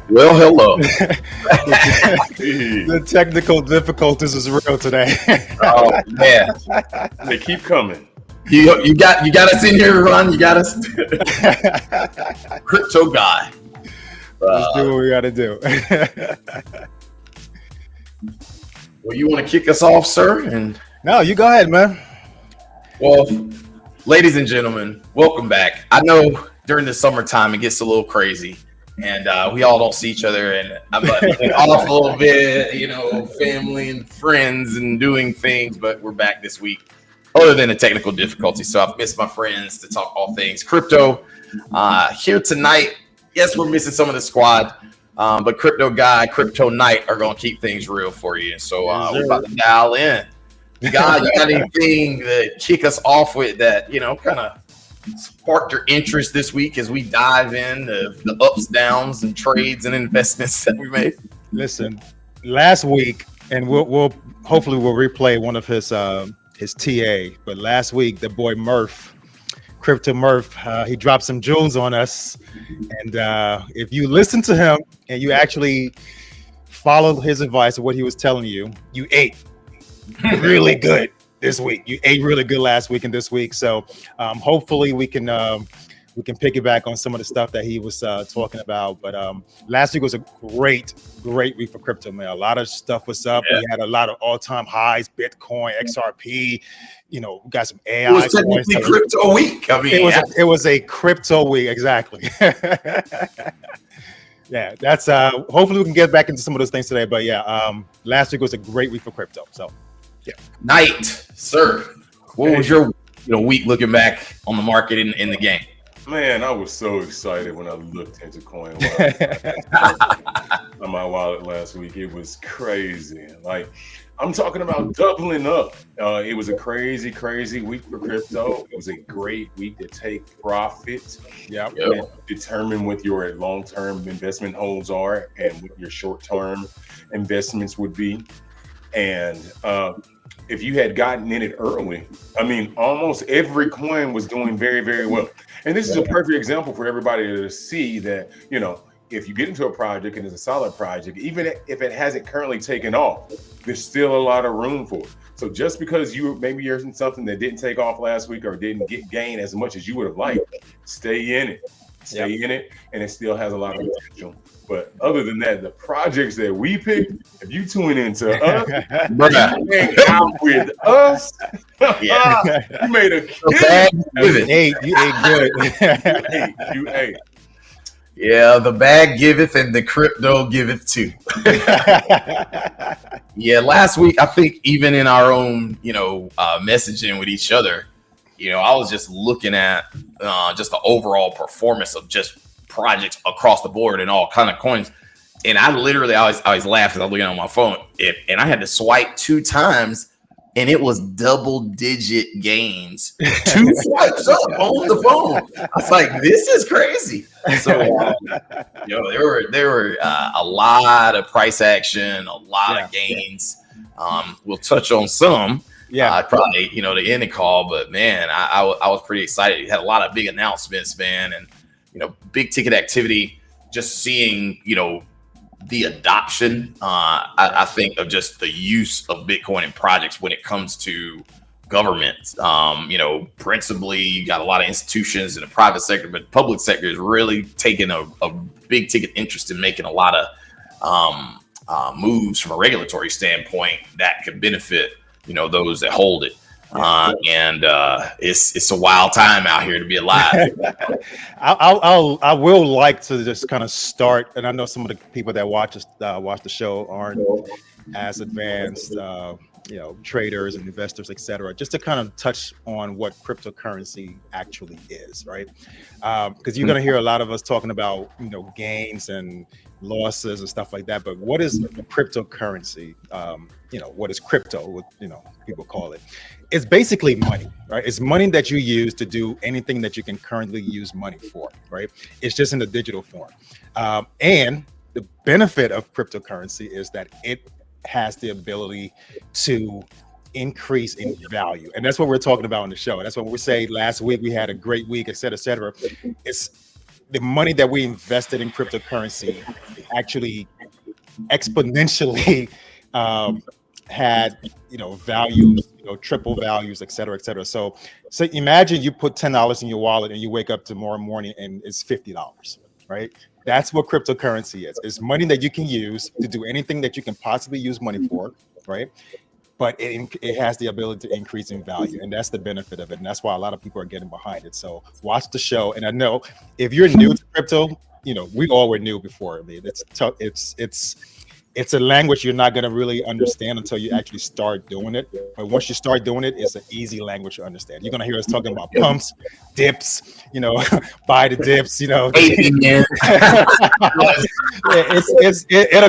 Well, hello. Hey, The technical difficulties is real today. Oh man, they keep coming. you got us in here, Ron. You got us, crypto guy. Let's do Uh, what we got to do. well, you want to kick us off, sir? And No, you go ahead, man. well, ladies and gentlemen, welcome back. I know during the summertime it gets a little crazy, and we all don't see each other, and I'm like, off a little bit, family and friends and doing things. But we're back this week, other than the technical difficulty. So I've missed my friends to talk all things crypto. Here tonight, yes, we're missing some of the squad, but Crypto Guy, Crypto Knight are going to keep things real for you. So we're about to dial in. God, you got anything to kick us off with that, kind of sparked your interest this week as we dive in the ups, downs, and trades and investments that we made? Listen, last week, and we'll hopefully we'll replay one of his TA. But last week, the boy Murph, Crypto Murph, he dropped some jewels on us. And if you listen to him and you actually followed his advice of what he was telling you, you ate really good this week. You ate really good last week and this week. So hopefully we can piggyback on some of the stuff that he was talking about. But last week was a great week for crypto, man. A lot of stuff was up. Yeah. We had a lot of all-time highs, Bitcoin, XRP. We got some AI. It was technically crypto week. I mean, it was a crypto week, exactly. Yeah, that's hopefully we can get back into some of those things today. But yeah, last week was a great week for crypto. So yeah. Knight, sir, what was your week looking back on the market in the game? Man, I was so excited when I looked into coin on my wallet last week. It was crazy. Like, I'm talking about doubling up. It was a crazy week for crypto. It was a great week to take profit. Yeah. And determine what your long-term investment holds are and what your short-term investments would be. And if you had gotten in it early, I mean, almost every coin was doing very, very well. And this is a perfect example for everybody to see that, if you get into a project and it's a solid project, even if it hasn't currently taken off, there's still a lot of room for it. So just because you're in something that didn't take off last week or didn't gain as much as you would have liked, stay in it. In it, and it still has a lot of potential. But other than that, the projects that we picked, if you tune into us, hang out with us, you made a kill. You ate good. You ate. Yeah, the bag giveth and the crypto giveth too. Yeah, last week, I think even in our own, messaging with each other, I was just looking at just the overall performance of just projects across the board and all kind of coins. And I literally always laugh because I'm looking on my phone. And I had to swipe 2 times and it was double-digit gains. 2 swipes up on the phone. I was like, this is crazy. So, there were a lot of price action, a lot of gains. We'll touch on some. Yeah, probably the end of call, but man, I was pretty excited. You had a lot of big announcements, man, and big ticket activity. Just seeing the adoption, I think, of just the use of Bitcoin in projects when it comes to government. Principally, you got a lot of institutions in the private sector, but the public sector is really taking a big ticket interest in making a lot of moves from a regulatory standpoint that could benefit those that hold it. And it's a wild time out here to be alive. I will like to just kind of start, and I know some of the people that watch the show aren't as advanced, traders and investors, etc. Just to kind of touch on what cryptocurrency actually is, right? Because you're going to hear a lot of us talking about gains and losses and stuff like that. But what is cryptocurrency? What is crypto? What people call it? It's basically money, right? It's money that you use to do anything that you can currently use money for, right? It's just in the digital form. And the benefit of cryptocurrency is that it has the ability to increase in value. And that's what we're talking about on the show. And that's what we say last week, we had a great week, et cetera, et cetera. It's the money that we invested in cryptocurrency actually exponentially had values, triple values, et cetera, et cetera. So imagine you put $10 in your wallet and you wake up tomorrow morning and it's $50, right? That's what cryptocurrency is. It's money that you can use to do anything that you can possibly use money for, right? But it has the ability to increase in value, and that's the benefit of it, and that's why a lot of people are getting behind it. So watch the show, and I know if you're new to crypto, we all were new before. I mean, it's tough. It's a language you're not going to really understand until you actually start doing it. But once you start doing it, it's an easy language to understand. You're going to hear us talking about pumps, dips, buy the dips, it'll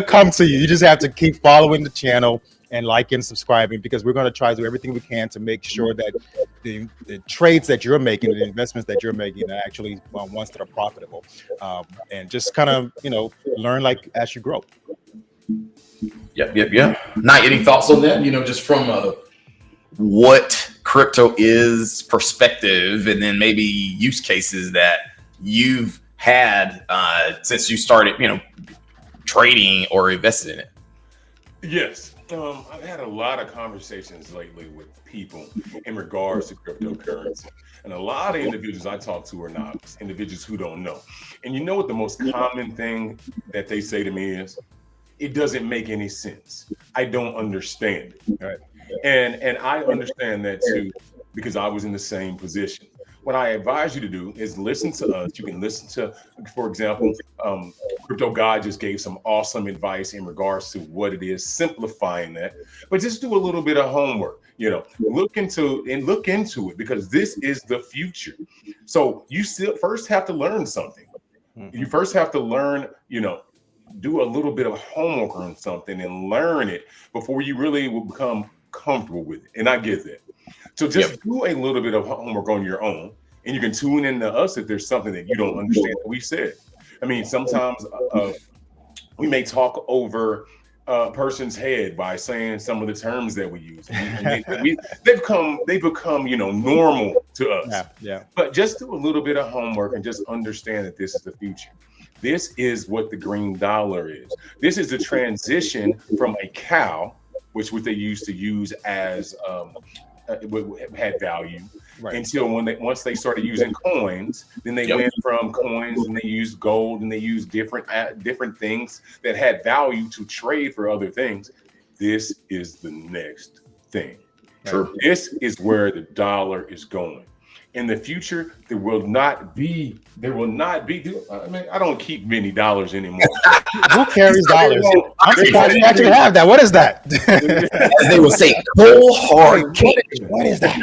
come to you. You just have to keep following the channel and liking and subscribing, because we're going to try to do everything we can to make sure that the trades that you're making, the investments that you're making, are actually ones that are profitable, and just kind of learn as you grow. Yep. Not any thoughts on that? Just from what crypto is perspective, and then maybe use cases that you've had since you started, trading or invested in it. Yes. I've had a lot of conversations lately with people in regards to cryptocurrency. And a lot of individuals I talk to are novice, individuals who don't know. And you know what the most common thing that they say to me is? It doesn't make any sense. I don't understand it. Right? And I understand that too, because I was in the same position. What I advise you to do is listen to us. You can listen to, for example, Crypto God just gave some awesome advice in regards to what it is, simplifying that. But just do a little bit of homework. Look into it, because this is the future. So you still first have to learn something. You first have to learn, do a little bit of homework on something and learn it before you really will become comfortable with it. And I get that. So just do a little bit of homework on your own, and you can tune in to us if there's something that you don't understand that we said. I mean, sometimes we may talk over a person's head by saying some of the terms that we use. They become normal to us. Yeah. But just do a little bit of homework and just understand that this is the future. This is what the green dollar is. This is the transition from a cow, which what they used to use as had value, right, until once they started using coins, then they went from coins and they used gold and they used different things that had value to trade for other things. This is the next thing. Right. This is where the dollar is going. In the future, there will not be. I mean, I don't keep many dollars anymore. Who carries dollars? I'm surprised you actually have that. What is that? As they will say, cold hard cash. What is that?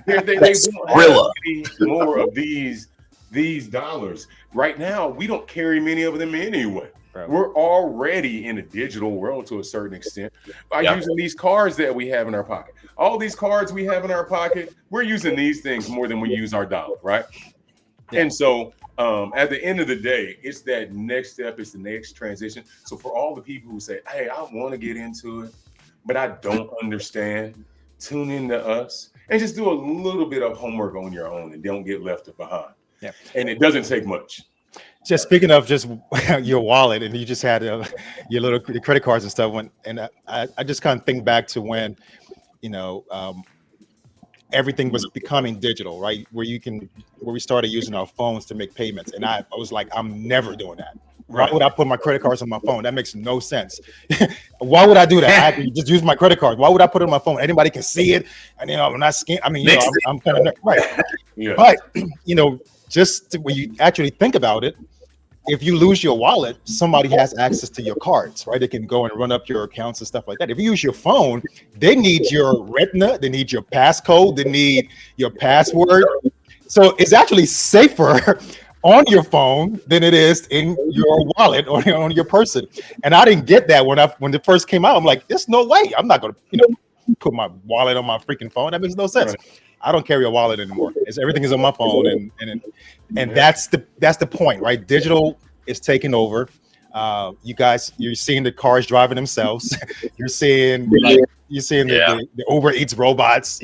They won't have more of these dollars. Right now, we don't carry many of them anyway. Right. We're already in a digital world to a certain extent by using these cards that we have in our pocket. All these cards we have in our pocket, we're using these things more than we use our dollar, right? Yeah. And so at the end of the day, it's that next step, it's the next transition. So for all the people who say, hey, I want to get into it, but I don't understand, tune in to us and just do a little bit of homework on your own and don't get left behind. Yeah. And it doesn't take much. Just speaking of just your wallet, and you just had your little credit cards and stuff. I just kind of think back to when, everything was becoming digital, right? Where we started using our phones to make payments, and I was like, I'm never doing that. Why would I put my credit cards on my phone? That makes no sense. Why would I do that? I can just use my credit card. Why would I put it on my phone? Anybody can see it, and I'm not scared. I mean, I'm kind of right. Yeah. But just when you actually think about it, if you lose your wallet, somebody has access to your cards, right? They can go and run up your accounts and stuff like that. If you use your phone, they need your retina, they need your passcode, they need your password. So it's actually safer on your phone than it is in your wallet or on your person. And I didn't get that when it first came out. I'm like, there's no way. I'm not going to, put my wallet on my freaking phone. That makes no sense. Right. I don't carry a wallet anymore. Everything is on my phone, and that's the point, right? Digital is taking over. You're seeing the cars driving themselves. You're seeing the Uber Eats robots.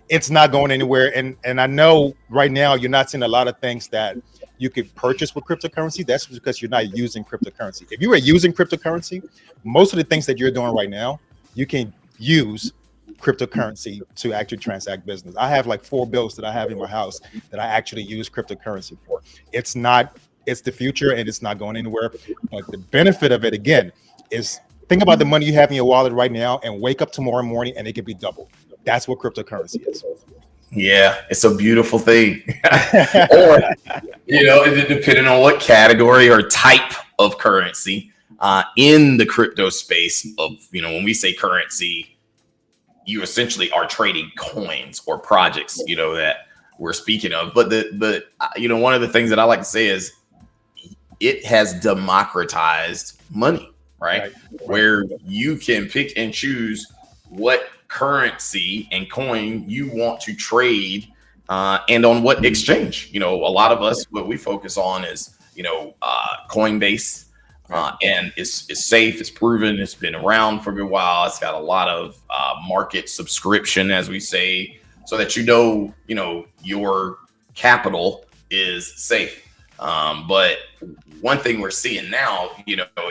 It's not going anywhere. And I know right now you're not seeing a lot of things that you could purchase with cryptocurrency, that's because you're not using cryptocurrency. If you are using cryptocurrency, most of the things that you're doing right now, you can use cryptocurrency to actually transact business. I have like 4 bills that I have in my house that I actually use cryptocurrency for. It's the future and it's not going anywhere. But the benefit of it, again, is think about the money you have in your wallet right now and wake up tomorrow morning and it could be double. That's what cryptocurrency is. Yeah, it's a beautiful thing. Or, depending on what category or type of currency in the crypto space of, when we say currency, you essentially are trading coins or projects, that we're speaking of. But one of the things that I like to say is it has democratized money, right? Where you can pick and choose what currency and coin you want to trade and on what exchange. A lot of us, what we focus on is, Coinbase. And it's safe, it's proven, it's been around for a good while. It's got a lot of market subscription, as we say, so that your capital is safe. But one thing we're seeing now,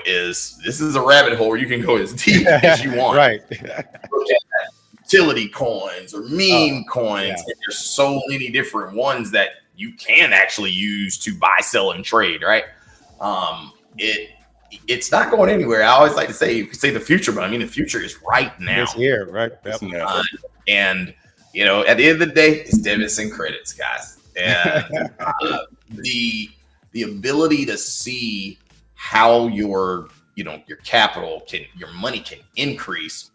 is this is a rabbit hole where you can go as deep as you want. Right. Look at utility coins or meme coins. And there's so many different ones that you can actually use to buy, sell, and trade, right? It's not going anywhere. I always like to say the future, but I mean the future is right now. It's here, right? Yep. And at the end of the day, it's debits and credits, guys. And the ability to see how your capital your money can increase.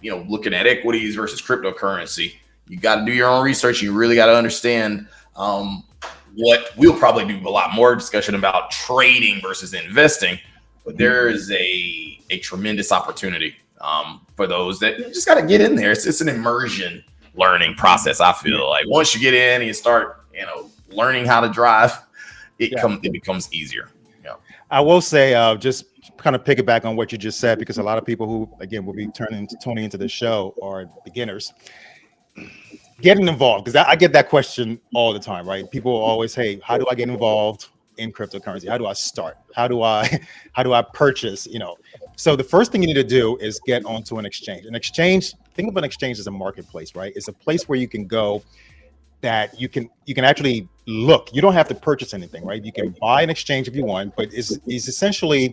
Looking at equities versus cryptocurrency, you got to do your own research. You really got to understand what we'll probably do a lot more discussion about trading versus investing, but there is a tremendous opportunity for those that just got to get in there. It's an immersion learning process. I feel like once you get in and you start, learning how to drive, it becomes easier. Yeah. I will say, just kind of piggyback on what you just said, because a lot of people who, again, will be tuning into the show are beginners. Getting involved, because I get that question all the time, right? People always, hey, how do I get involved in cryptocurrency? How do I start? How do I purchase? So the first thing you need to do is get onto an exchange. An exchange, think of an exchange as a marketplace, right? It's a place where you can go that you can actually look. You don't have to purchase anything, right? You can buy an exchange if you want, but it's essentially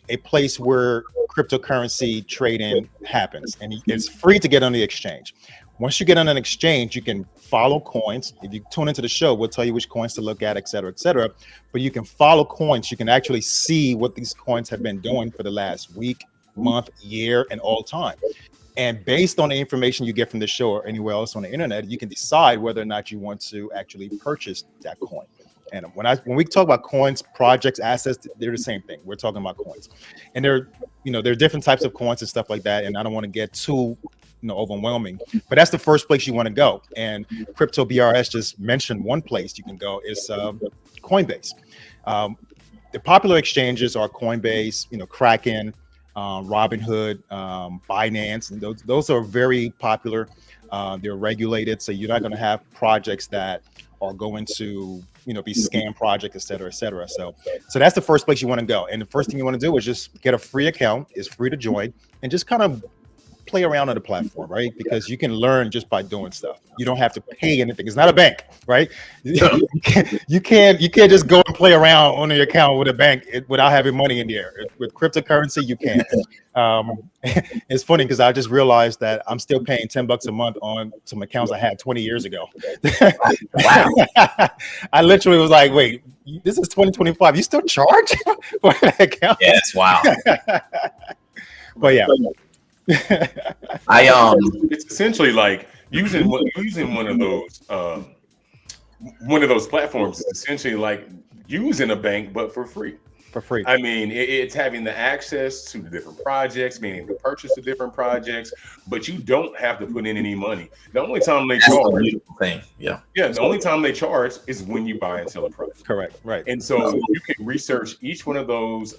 a place where cryptocurrency trading happens, and it's free to get on the exchange. Once you get on an exchange, you can follow coins. If you tune into the show, we'll tell you which coins to look at, et cetera, et cetera. But you can follow coins. You can actually see what these coins have been doing for the last week, month, year, and all time. And based on the information you get from the show or anywhere else on the internet, you can decide whether or not you want to actually purchase that coin. And when we talk about coins, projects, assets, they're the same thing. We're talking about coins, and there are different types of coins and stuff like that. And I don't want to get too overwhelming, but that's the first place you want to go. And Crypto BRS just mentioned one place you can go is Coinbase. The popular exchanges are Coinbase, Kraken, Robinhood, Binance, and those are very popular. They're regulated, so you're not going to have projects that are going to be scam projects, et cetera, et cetera. So that's the first place you want to go. And the first thing you want to do is just get a free account. It's free to join, and just kind of play around on the platform, right? Because you can learn just by doing stuff. You don't have to pay anything. It's not a bank, right? You can't just go and play around on the account with a bank without having money in there. With cryptocurrency, you can. It's funny because I just realized that I'm still paying $10 a month on some accounts I had 20 years ago. Wow. I literally was like, wait, this is 2025. You still charge for an account? Yes, wow. But yeah. It's essentially like using one of those platforms is essentially like using a bank, but for free. For free. I mean, it's having the access to the different projects, meaning to purchase the different projects, but you don't have to put in any money. The only time they charge, the only time they charge is when you buy and sell a project. Correct. Right. And so you can research each one of those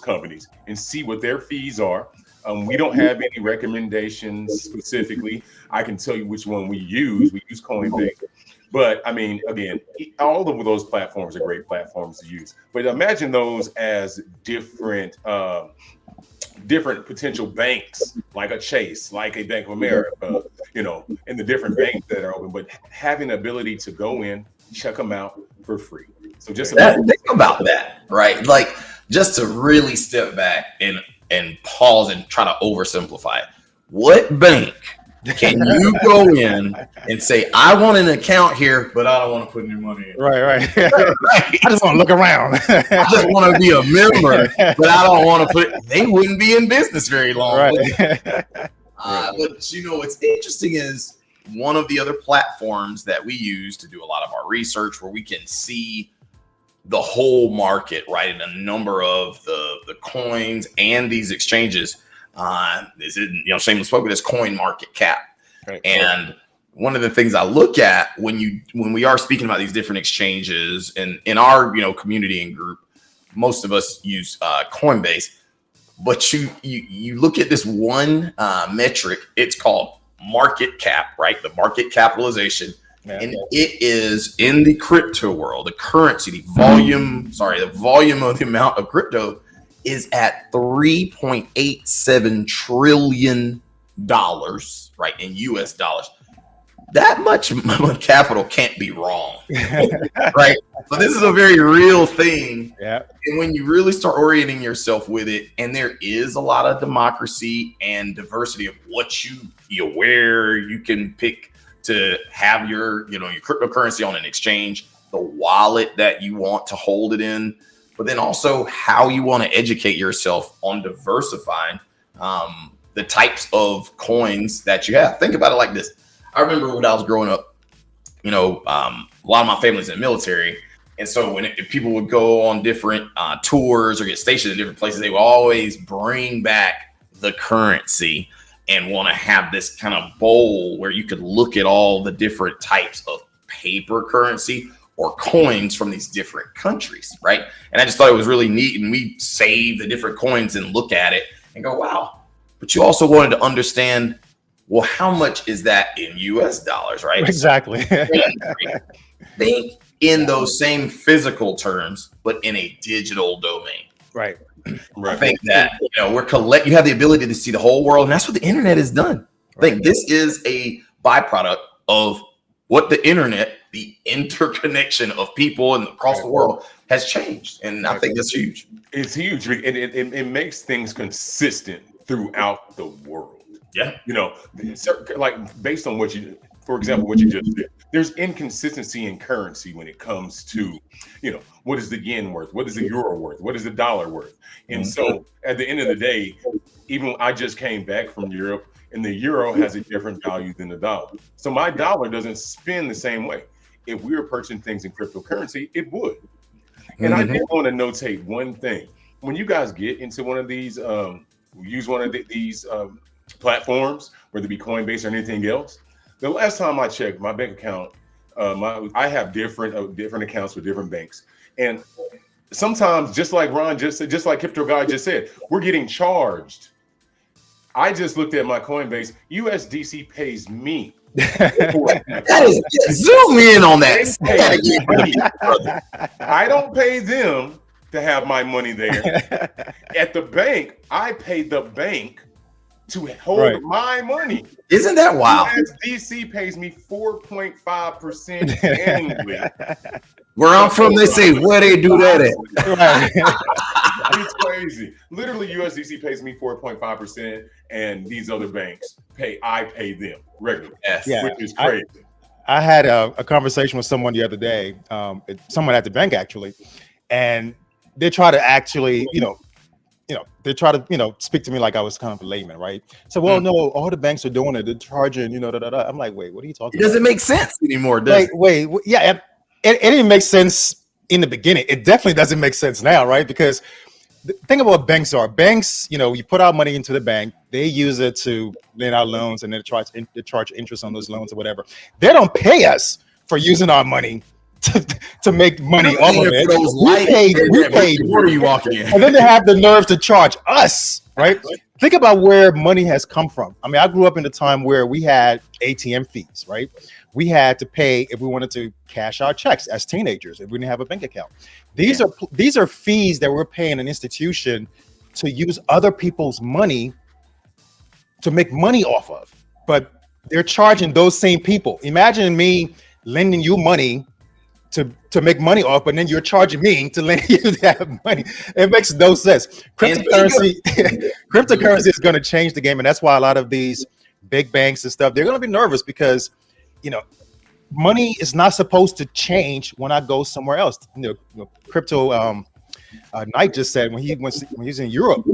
companies and see what their fees are. We don't have any recommendations specifically. I can tell you which one we use. We use Coinbase. But I mean, again, all of those platforms are great platforms to use. But imagine those as different potential banks, like a Chase, like a Bank of America, and the different banks that are open. But having the ability to go in, check them out for free. So just think about that, right? Like, just to really step back and pause and try to oversimplify it. What bank can you go in and say, I want an account here, but I don't want to put any money in? Right. I just want to look around. I just want to be a member, but I don't want to put. They wouldn't be in business very long. Right. But what's interesting is one of the other platforms that we use to do a lot of our research, where we can see the whole market, right, and a number of the coins and these exchanges. Is it, shameless plug, but it's coin market cap. Right. And one of the things I look at when we are speaking about these different exchanges, and in our community and group, most of us use Coinbase, but you look at this one metric. It's called market cap, right? The market capitalization. Yeah. And it is in the crypto world, the currency, the volume of the amount of crypto is at $3.87 trillion, right, in US dollars. That much capital can't be wrong, right? So this is a very real thing. Yeah. And when you really start orienting yourself with it, and there is a lot of democracy and diversity of where you can pick to have your cryptocurrency on an exchange, the wallet that you want to hold it in, but then also how you want to educate yourself on diversifying the types of coins that you have. Think about it like this. I remember when I was growing up, a lot of my family's in the military. And so if people would go on different tours or get stationed in different places, they would always bring back the currency and want to have this kind of bowl where you could look at all the different types of paper currency or coins from these different countries, right? And I just thought it was really neat. And we save the different coins and look at it and go, wow. But you also wanted to understand, well, how much is that in US dollars, right? Exactly. Think in those same physical terms, but in a digital domain. Right. I think that, you have the ability to see the whole world. And that's what the internet has done. I think this is a byproduct of what the internet, the interconnection of people and across the world, has changed. And I think that's huge. It's huge. And it makes things consistent throughout the world. Yeah. Like based on what you just did, there's inconsistency in currency when it comes to, what is the yen worth? What is the euro worth? What is the dollar worth? And so at the end of the day, even I just came back from Europe, and the euro has a different value than the dollar. So my dollar doesn't spin the same way. If we were purchasing things in cryptocurrency, it would. And I did want to notate one thing. When you guys get into one of these, use one of these platforms, whether it be Coinbase or anything else, the last time I checked my bank account, I have different accounts with different banks. And sometimes, just like Ron just said, just like Crypto Guy just said, we're getting charged. I just looked at my Coinbase. USDC pays me. That is, zoom in on that. I don't pay them to have my money there. At the bank, I pay the bank to hold my money. Isn't that wild? USDC pays me 4.5% annually. Where I'm from, they say, where they do that at? It's crazy. Literally, USDC pays me 4.5%, and these other banks I pay them regularly, which is crazy. I had a conversation with someone the other day, someone at the bank actually, and they try to actually, they try to, speak to me like I was kind of a layman, right? So, well, no, all the banks are doing it. They're charging, I'm like, wait, what are you talking about? It doesn't make sense anymore, does it? Wait, yeah. It didn't make sense in the beginning. It definitely doesn't make sense now, right? Because the thing about what banks are, you put our money into the bank, they use it to lend out loans, and they charge interest on those loans or whatever. They don't pay us for using our money to make money off of it. We paid. What are you walking in? And then they have the nerve to charge us, right? think about where money has come from. I mean, I grew up in a time where we had ATM fees, right? We had to pay if we wanted to cash our checks as teenagers if we didn't have a bank account. These are fees that we're paying an institution to use other people's money to make money off of. But they're charging those same people. Imagine me lending you money to make money off, but then you're charging me to lend you that money. It makes no sense. Cryptocurrency is going to change the game, and that's why a lot of these big banks and stuff, they're going to be nervous because, money is not supposed to change when I go somewhere else. Crypto Knight just said when he was in Europe,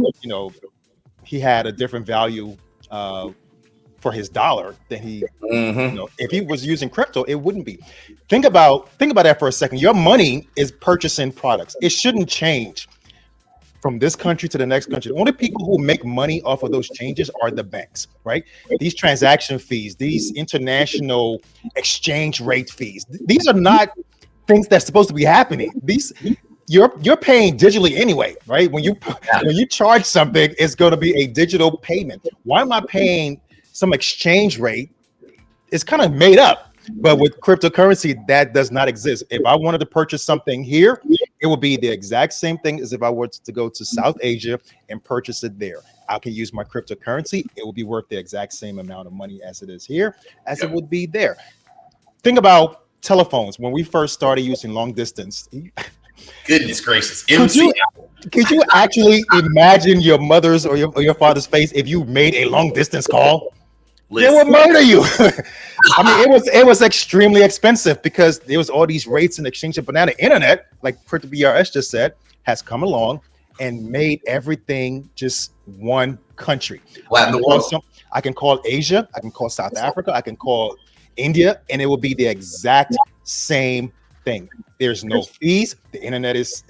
he had a different value for his dollar than he, if he was using crypto, it wouldn't be. Think about that for a second. Your money is purchasing products. It shouldn't change from this country to the next country. The only people who make money off of those changes are the banks, right? These transaction fees, these international exchange rate fees, these are not things that's supposed to be happening. You're paying digitally anyway, right? When you charge something, it's going to be a digital payment. Why am I paying some exchange rate? It's kind of made up. But with cryptocurrency, that does not exist. If I wanted to purchase something here, it would be the exact same thing as if I were to go to South Asia and purchase it there. I can use my cryptocurrency. It will be worth the exact same amount of money as it is here, as it would be there. Think about telephones. When we first started using long distance, goodness gracious. Could you actually imagine your mother's or your father's face if you made a long distance call? They would murder you. I mean, it was extremely expensive because there was all these rates and exchange. But now the internet, like Crypto BRS just said, has come along and made everything just one country. I can call Asia, I can call South Africa, I can call India, and it will be the exact same thing. There's no fees. The internet is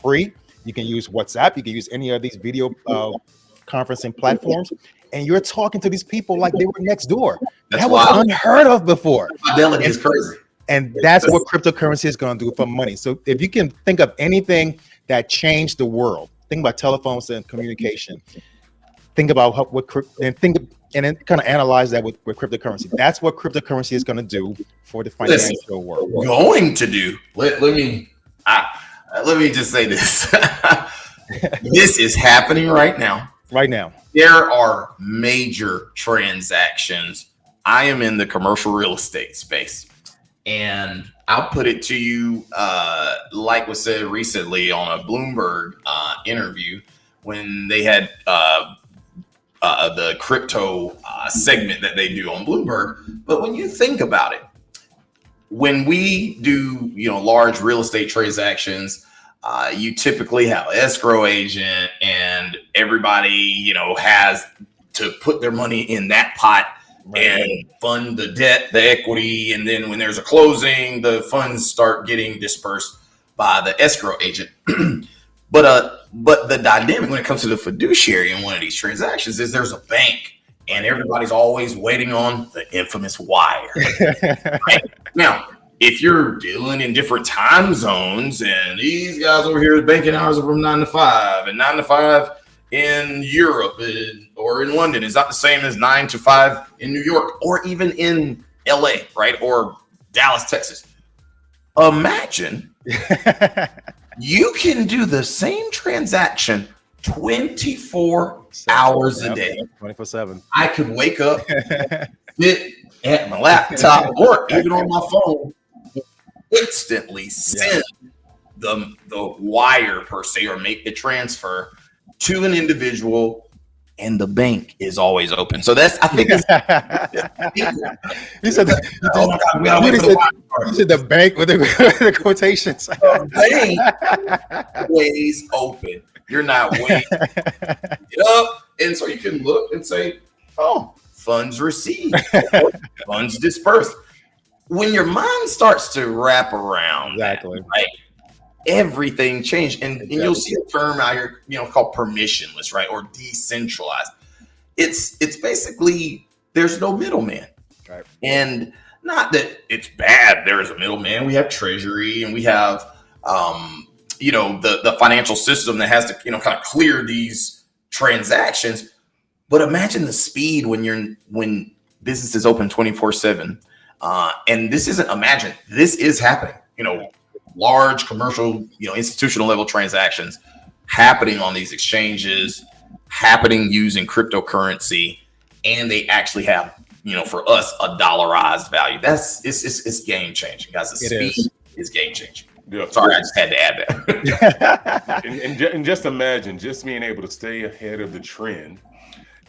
free. You can use WhatsApp. You can use any of these video conferencing platforms. And you're talking to these people like they were next door. That was unheard of before. Fidelity is crazy. And that's what cryptocurrency is going to do for money. So if you can think of anything that changed the world, think about telephones and communication. Think about and then kind of analyze that with cryptocurrency. That's what cryptocurrency is going to do for the financial world. Going to do. Let me just say this. This is happening right now. Right now. There are major transactions. I am in the commercial real estate space, and I'll put it to you, like was said recently on a Bloomberg interview when they had the crypto segment that they do on Bloomberg. But when you think about it, when we do, large real estate transactions, you typically have an escrow agent and everybody, has to put their money in that pot and fund the debt, the equity. And then when there's a closing, the funds start getting dispersed by the escrow agent. But the dynamic when it comes to the fiduciary in one of these transactions is there's a bank and everybody's always waiting on the infamous wire. Right? Now, if you're dealing in different time zones and these guys over here, banking hours are from 9 to 5 and 9 to 5 in Europe or in London is not the same as 9 to 5 in New York or even in LA, right? Or Dallas, Texas. Imagine you can do the same transaction 24 hours a day. 24/7. I could wake up, sit at my laptop or even on my phone, instantly send the wire per se or make the transfer to an individual, and the bank is always open. So that's, I think it's you said the bank with the quotations. The bank always open. You're not waiting. Get up, and so you can look and say, "Oh, funds received, funds dispersed." When your mind starts to wrap around, exactly, right, everything changed, and you'll see a term out here, called permissionless, right, or decentralized. It's basically there's no middleman, right, and not that it's bad. There is a middleman. We have Treasury, and we have the financial system that has to kind of clear these transactions. But imagine the speed when businesses open 24/7. And this is happening. Large commercial, institutional level transactions happening on these exchanges, happening using cryptocurrency, and they actually have, for us, a dollarized value. It's game changing, guys. The speed is game changing. Yeah. Sorry, I just had to add that. and just imagine just being able to stay ahead of the trend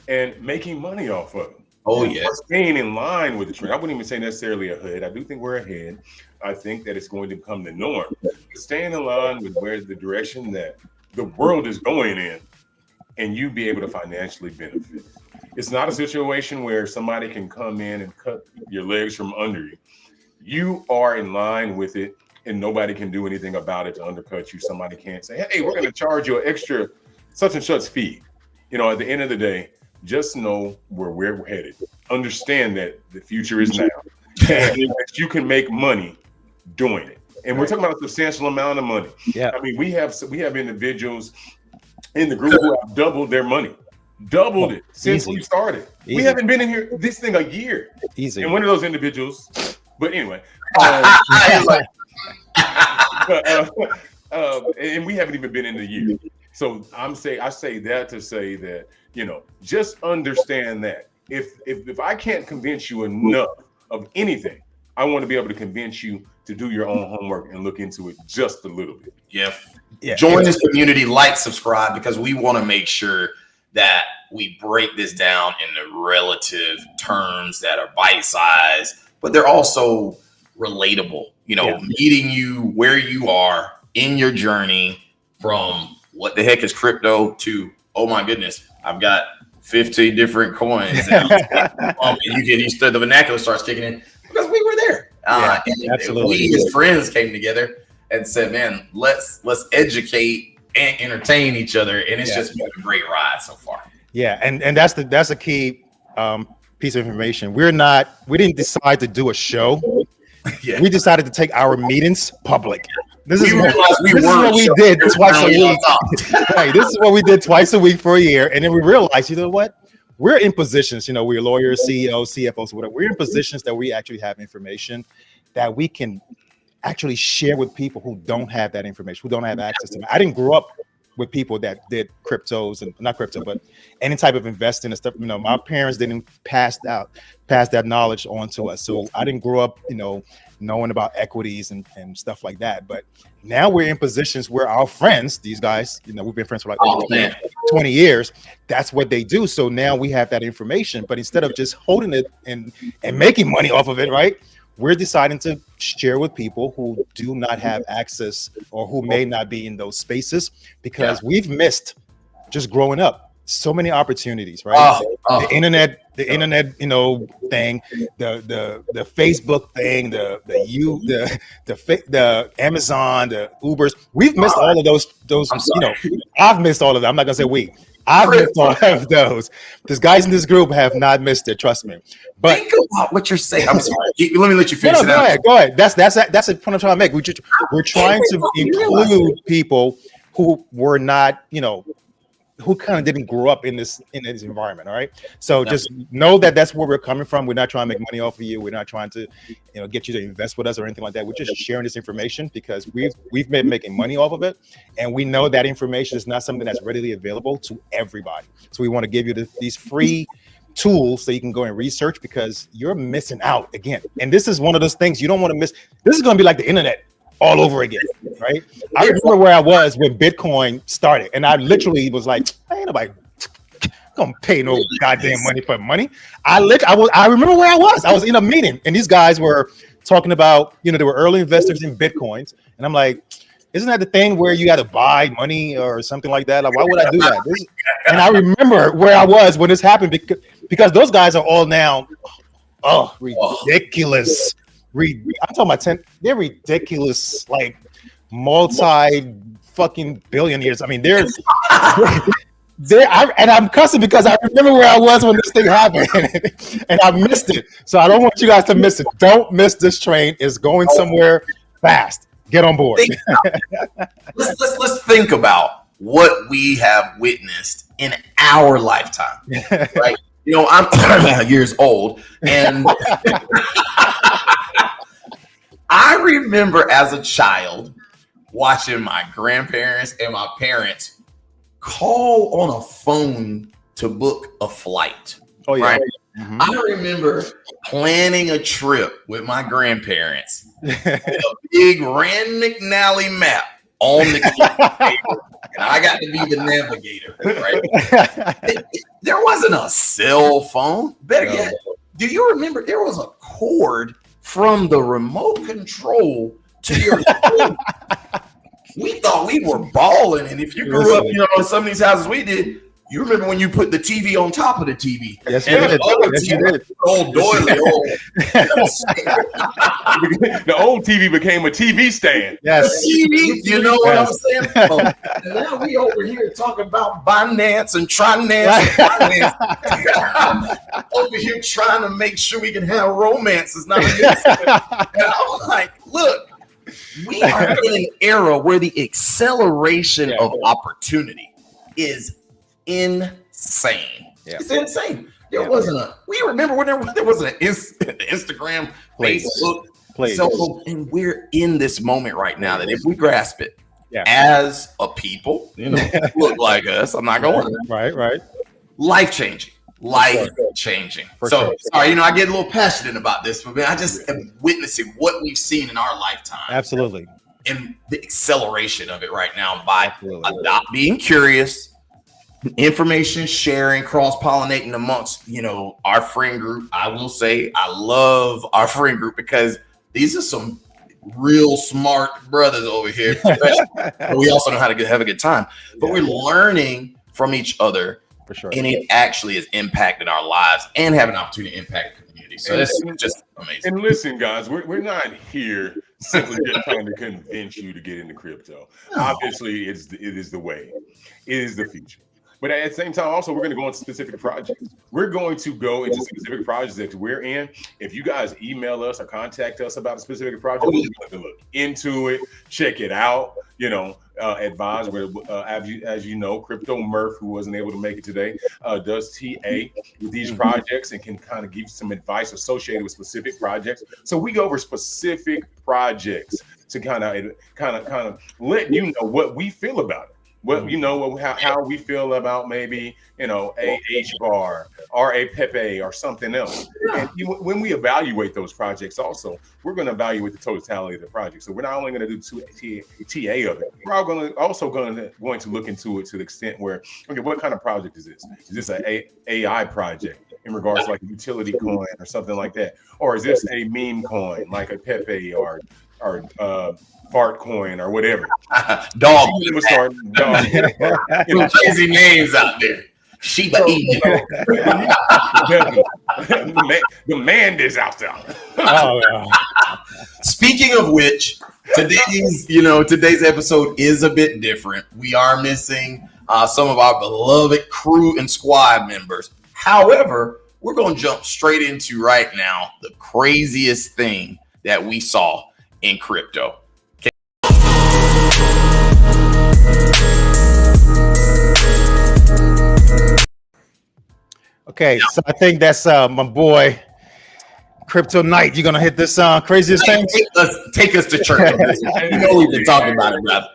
and making money off of it. Oh, yeah. Staying in line with the trend. I wouldn't even say necessarily ahead. I do think we're ahead. I think that it's going to become the norm. Staying in line with where the direction that the world is going in, and you be able to financially benefit. It's not a situation where somebody can come in and cut your legs from under you. You are in line with it, and nobody can do anything about it to undercut you. Somebody can't say, hey, we're going to charge you an extra such and such fee. At the end of the day, just know where we're headed. Understand that the future is now. And that you can make money doing it. And we're talking about a substantial amount of money. Yeah. I mean, we have individuals in the group who have doubled their money. Doubled it since we started. Easy. We haven't been in here this thing a year. Easy. And one of those individuals, but anyway. And we haven't even been in a year. So I say that to say that, just understand that if I can't convince you enough of anything, I want to be able to convince you to do your own homework and look into it just a little bit. Yeah. Join this community, subscribe, because we want to make sure that we break this down in the relative terms that are bite-sized, but they're also relatable, meeting you where you are in your journey from what the heck is crypto to, oh my goodness, I've got 15 different coins. And the vernacular starts kicking in because we were there. Absolutely. We as friends came together and said, man, let's educate and entertain each other. And it's just been a great ride so far. Yeah. And that's the key piece of information. We didn't decide to do a show. We decided to take our meetings public. This is what we did twice a week. Right. This is what we did twice a week for a year. And then we realized, you know what? We're in positions, we're lawyers, CEOs, CFOs, whatever. We're in positions that we actually have information that we can actually share with people who don't have that information, who don't have access to it. I didn't grow up with people that did cryptos and not crypto, but any type of investing and stuff. My parents didn't pass that knowledge on to us. So I didn't grow up, knowing about equities and stuff like that. But now we're in positions where our friends, these guys, we've been friends for like 20 years. That's what they do. So now we have that information, but instead of just holding it and making money off of it, right? We're deciding to share with people who do not have access or who may not be in those spaces because we've missed just growing up so many opportunities, right? The internet, thing, the Facebook thing, the Amazon, the Ubers. We've missed all of those. I've missed all of them. I'm not gonna say we. I've missed all of those. These guys in this group have not missed it. Trust me. But think about what you're saying. I'm sorry. Let me let you finish. Go ahead. That's a point I'm trying to make. We're trying to include people who were not, who kind of didn't grow up in this environment. All right. So just know that that's where we're coming from. We're not trying to make money off of you. We're not trying to, get you to invest with us or anything like that. We're just sharing this information because we've been making money off of it. And we know that information is not something that's readily available to everybody. So we want to give you these free tools so you can go and research because you're missing out again. And this is one of those things you don't want to miss. This is going to be like the internet all over again, right? I remember where I was when Bitcoin started, and I literally was like, "Ain't nobody gonna pay no goddamn money for money." I remember where I was. I was in a meeting, and these guys were talking about, there were early investors in Bitcoins, and I'm like, "Isn't that the thing where you got to buy money or something like that? Like, why would I do that?" And I remember where I was when this happened because those guys are all now, ridiculous. I'm talking about they're ridiculous, like multi-fucking billionaires. I mean, they're and I'm cussing because I remember where I was when this thing happened, and I missed it. So I don't want you guys to miss it. Don't miss this train. It's going somewhere fast. Get on board. Let's think about what we have witnessed in our lifetime, right? You know, I'm years old, and I remember as a child watching my grandparents and my parents call on a phone to book a flight. Oh yeah. Right? Mhm. I remember planning a trip with my grandparents with a big Rand McNally map on the table, and I got to be the navigator. Right? There wasn't a cell phone. Better yet, do you remember there was a cord from the remote control to your phone? We thought we were balling, and if you grew up, you know, in some of these houses we did, you remember when you put the TV on top of the TV? Yes, and you did. the Yes, you did. old doily, The old TV became a TV stand. Yes. TV, you know what Yes. I'm saying? Oh, and now we over here talking about Binance and Trinance and finance. Over here trying to make sure we can have romance. It's not. And I was like, look, we are in an era where the acceleration of opportunity is insane. Yeah. It's insane. There wasn't a. We remember when there wasn't an Instagram, Facebook, so, and we're in this moment right now that if we grasp it as a people, you know, look like us. I'm not going. Right. Life changing. So sorry, you know, I get a little passionate about this, but man, I just am witnessing what we've seen in our lifetime. Absolutely. And the acceleration of it right now by being curious, information sharing, cross-pollinating amongst, you know, our friend group. I will say I love our friend group because these are some real smart brothers over here. But we also know how to have a good time. But we're learning from each other. For sure. And it actually has impacted our lives and have an opportunity to impact the community. So it's just amazing. And listen, guys, we're not here simply just trying to convince you to get into crypto. No. Obviously, it is the way. It is the future. But at the same time, also, we're going to go into specific projects. We're going to go into specific projects that we're in. If you guys email us or contact us about a specific project, we're going to look into it, check it out, you know, advise. As you know, Crypto Murph, who wasn't able to make it today, does TA with these projects and can kind of give some advice associated with specific projects. So we go over specific projects to kind of let you know what we feel about it. Well, you know, how we feel about maybe, you know, a H-bar or a Pepe or something else. And when we evaluate those projects also, we're going to evaluate the totality of the project. So we're not only going to do TA of it, we're also going to look into it to the extent where, okay, what kind of project is this? Is this an AI project in regards to like a utility coin or something like that? Or is this a meme coin like a Pepe or fart coin or whatever? Dog. Crazy names out there. Shiba Inu. The man is out there. Speaking of which, today's episode is a bit different. We are missing some of our beloved crew and squad members. However, we're going to jump straight into right now the craziest thing that we saw in crypto. Okay, so I think that's my boy Crypto Knight. You're gonna hit this craziest thing. Take us to church. You know we've been talking about it, brother.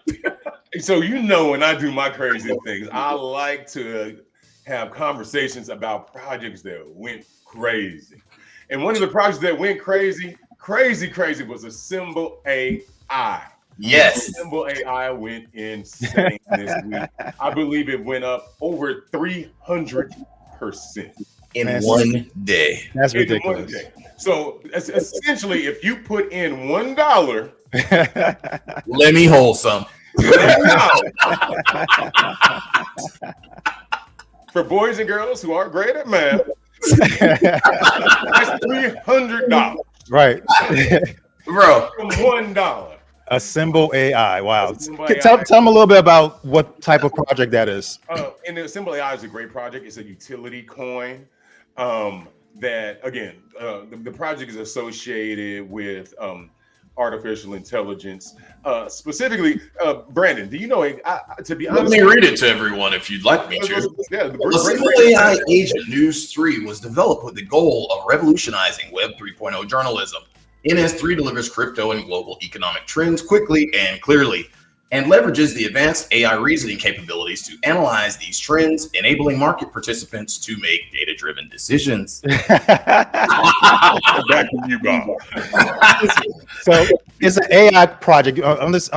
So you know when I do my crazy things, I like to have conversations about projects that went crazy. And one of the projects that went crazy was a Symbol AI. Yes. Symbol AI went insane this week. I believe it went up over 300% in one day. That's ridiculous. So essentially, if you put in $1, let me hold some. For boys and girls who are great at math, that's $300. Right, bro. From $1. A Symbol AI. Wow. Tell them a little bit about what type of project that is. And the Symbol AI is a great project. It's a utility coin that, again, the project is associated with artificial intelligence. Specifically, Brandon, do you know? To be honest, let me read it to everyone if you'd like me to. Yeah, A single AI agent, News 3, was developed with the goal of revolutionizing Web 3.0 journalism. NS3 delivers crypto and global economic trends quickly and clearly, and leverages the advanced AI reasoning capabilities to analyze these trends, enabling market participants to make data-driven decisions. Back to you, Bob. So it's an AI project on this.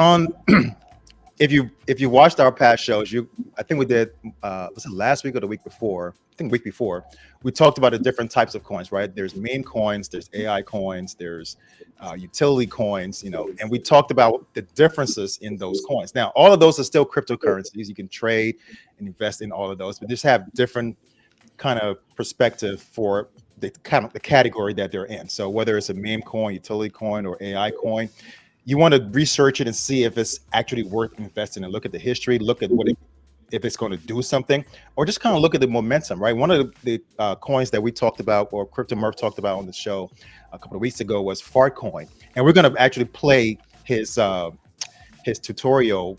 If you watched our past shows, I think we did. Was it last week or the week before? I think week before. We talked about the different types of coins, right? There's meme coins, there's AI coins, there's utility coins, and we talked about the differences in those coins. Now, all of those are still cryptocurrencies. You can trade and invest in all of those, but just have different kind of perspective for the kind of the category that they're in. So whether it's a meme coin, utility coin, or AI coin, you want to research it and see if it's actually worth investing and look at the history, look at if it's going to do something, or just kind of look at the momentum, right? One of the coins that we talked about, or Crypto Murph talked about on the show a couple of weeks ago, was Fart Coin, and we're going to actually play his tutorial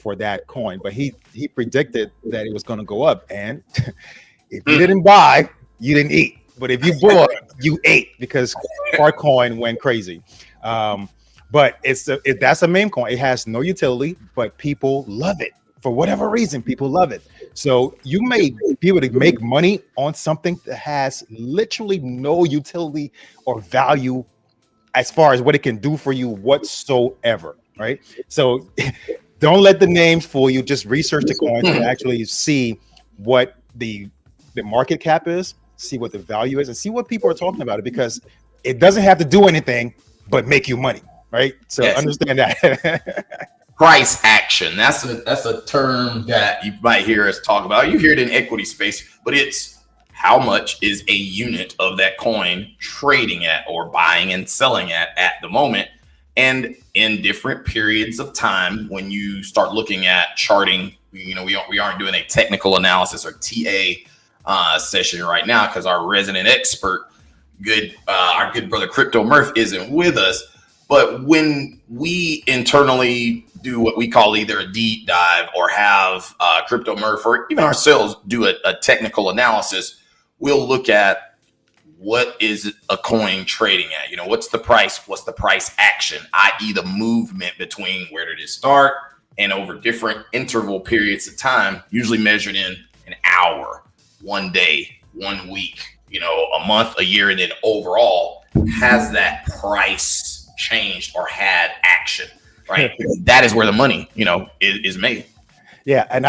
for that coin. But he predicted that it was going to go up, and if you didn't buy, you didn't eat. But if you bought, you ate, because Fart Coin went crazy. But that's a meme coin. It has no utility, but people love it. For whatever reason, people love it. So you may be able to make money on something that has literally no utility or value as far as what it can do for you whatsoever, right? So don't let the names fool you. Just research the coins to actually see what the market cap is, see what the value is, and see what people are talking about it, because it doesn't have to do anything but make you money, right? So understand that. Price action. That's a term that you might hear us talk about. You hear it in equity space, but it's how much is a unit of that coin trading at, or buying and selling at the moment. And in different periods of time, when you start looking at charting, we aren't doing a technical analysis or TA session right now because our resident expert, our good brother Crypto Murph, isn't with us. But when we internally do what we call either a deep dive, or have Crypto Murph, or even ourselves do a technical analysis, we'll look at what is a coin trading at. What's the price? What's the price action, i.e. the movement between where did it start and over different interval periods of time, usually measured in an hour, 1 day, 1 week, a month, a year, and then overall, has that price changed or had action, right? That is where the money, is made. Yeah, and